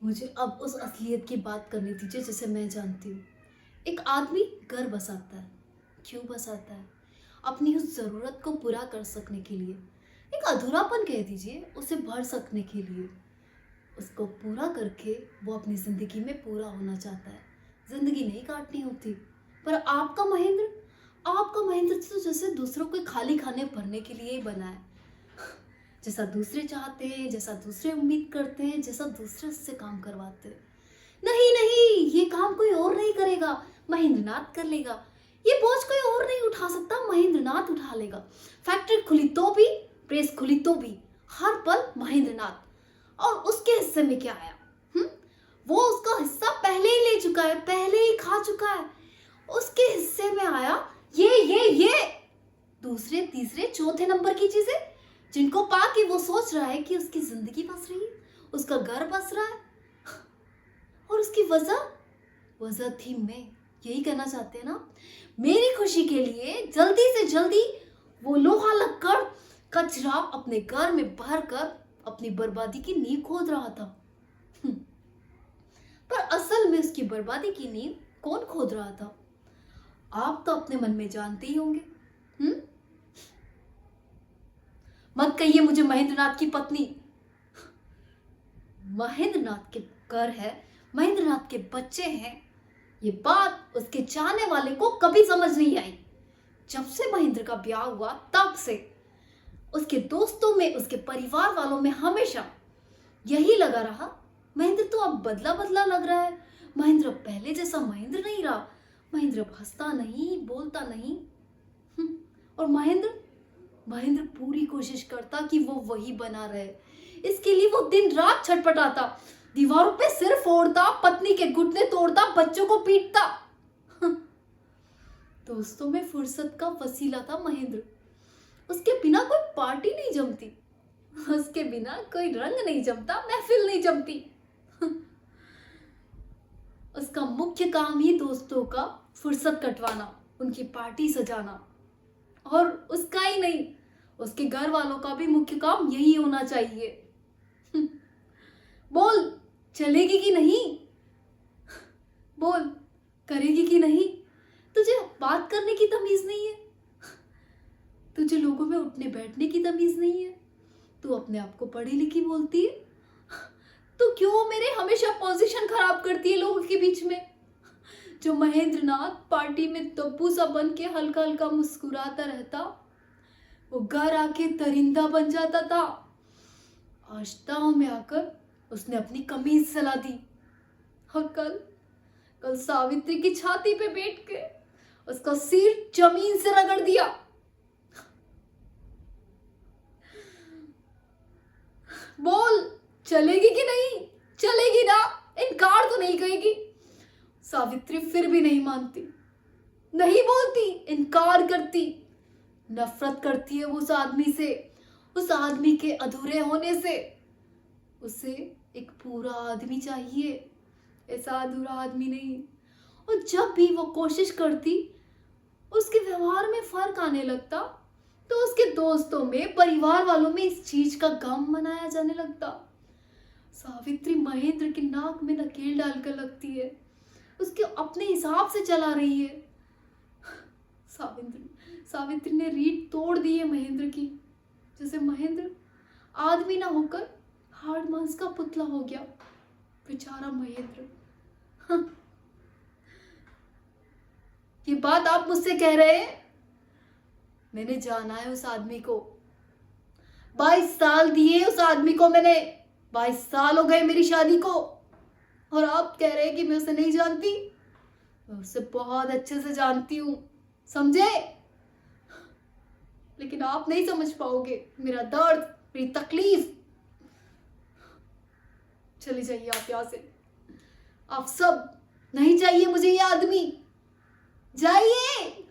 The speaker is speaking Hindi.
मुझे अब उस असलियत की बात करनी दीजिए जिसे मैं जानती हूँ। एक आदमी घर बसाता है। क्यों बसाता है? अपनी उस ज़रूरत को पूरा कर सकने के लिए। एक अधूरापन कह दीजिए, उसे भर सकने के लिए। उसको पूरा करके वो अपनी ज़िंदगी में पूरा होना चाहता है। ज़िंदगी नहीं काटनी होती। पर आपका महेंद्र तो जैसे दूसरों के खाली खाने भरने के लिए ही बना है। जैसा दूसरे चाहते हैं, जैसा दूसरे उम्मीद करते हैं, जैसा दूसरे उससे काम करवाते हैं। नहीं नहीं, ये काम कोई और नहीं करेगा, महेंद्रनाथ कर लेगा। ये बोझ कोई और नहीं उठा सकता, महेंद्रनाथ उठा लेगा। फैक्ट्री खुली तो भी, प्रेस खुली तो भी, हर पल महेंद्रनाथ। और उसके हिस्से में क्या आया? वो उसका हिस्सा पहले ही ले चुका है, पहले ही खा चुका है। उसके हिस्से में आया ये दूसरे तीसरे चौथे नंबर की चीजें, जिनको पाके वो सोच रहा है कि उसकी जिंदगी बस रही है, उसका घर बस रहा है। और उसकी वजह थी मैं। यही कहना चाहते हैं ना? मेरी खुशी के लिए जल्दी से जल्दी वो लोहा लक्कड़ कचरा अपने घर में भर कर अपनी बर्बादी की नींव खोद रहा था। पर असल में उसकी बर्बादी की नींव कौन खोद रहा था? आप तो अपने मन में जानते ही होंगे। मत कहिए मुझे महेंद्रनाथ की पत्नी। महेंद्रनाथ के घर है, महेंद्रनाथ के बच्चे हैं। ये बात उसके चाहने वाले को कभी समझ नहीं आई। जब से महेंद्र का ब्याह हुआ तब से उसके दोस्तों में, उसके परिवार वालों में हमेशा यही लगा रहा, महेंद्र तो अब बदला बदला लग रहा है। महेंद्र पहले जैसा महेंद्र नहीं रहा। महेंद्र अब हंसता नहीं, बोलता नहीं। और महेंद्र पूरी कोशिश करता कि वो वही बना रहे। इसके लिए वो दिन रात छटपटाता, दीवारों पे सिर फोड़ता, पत्नी के घुटने तोड़ता, बच्चों को पीटता। दोस्तों में फुर्सत का वसीला था महेंद्र। उसके बिना कोई पार्टी नहीं जमती, उसके बिना कोई रंग नहीं जमता, महफिल नहीं जमती। उसका मुख्य काम ही दोस्तों का फुर्सत कटवाना, उनकी पार्टी सजाना। और उसका ही नहीं, उसके घर वालों का भी मुख्य काम यही होना चाहिए। बोल, चलेगी कि नहीं? बोल, करेगी कि नहीं? तुझे बात करने की तमीज नहीं है, तुझे लोगों में उठने बैठने की तमीज नहीं है, तू अपने आप को पढ़ी लिखी बोलती है। तो क्यों मेरे हमेशा पोजीशन खराब करती है लोगों के बीच में? जो महेंद्रनाथ पार्टी में तब्बू सा बन के हल्का हल्का मुस्कुराता रहता, वो घर आके दरिंदा बन जाता था। आज ताव में आकर उसने अपनी कमीज सला दी। और कल सावित्री की छाती पे बैठ के उसका सिर जमीन से रगड़ दिया। बोल, चलेगी कि नहीं? चलेगी ना? इनकार तो नहीं करेगी? सावित्री फिर भी नहीं मानती, नहीं बोलती, इनकार करती। नफरत करती है वो उस आदमी से, उस आदमी के अधूरे होने से। उसे एक पूरा आदमी चाहिए, ऐसा अधूरा आदमी नहीं। और जब भी वो कोशिश करती, उसके व्यवहार में फर्क आने लगता, तो उसके दोस्तों में, परिवार वालों में इस चीज का गम मनाया जाने लगता। सावित्री महेंद्र की नाक में नकेल डालकर लगती है, उसके अपने हिसाब से चला रही है। सावित्री ने रीढ़ तोड़ दी है महेंद्र की। जैसे महेंद्र आदमी ना होकर हाड़ मांस का पुतला हो गया। बेचारा महेंद्र। ये बात आप मुझसे कह रहे हैं? मैंने जाना है उस आदमी को। 22 साल दिए उस आदमी को मैंने। 22 साल हो गए मेरी शादी को, और आप कह रहे हैं कि मैं उसे नहीं जानती? मैं उसे बहुत अच्छे से जानती हूं, समझे? लेकिन आप नहीं समझ पाओगे मेरा दर्द, मेरी तकलीफ। चली जाइए आप यहां से, आप सब। नहीं चाहिए मुझे ये आदमी, जाइए।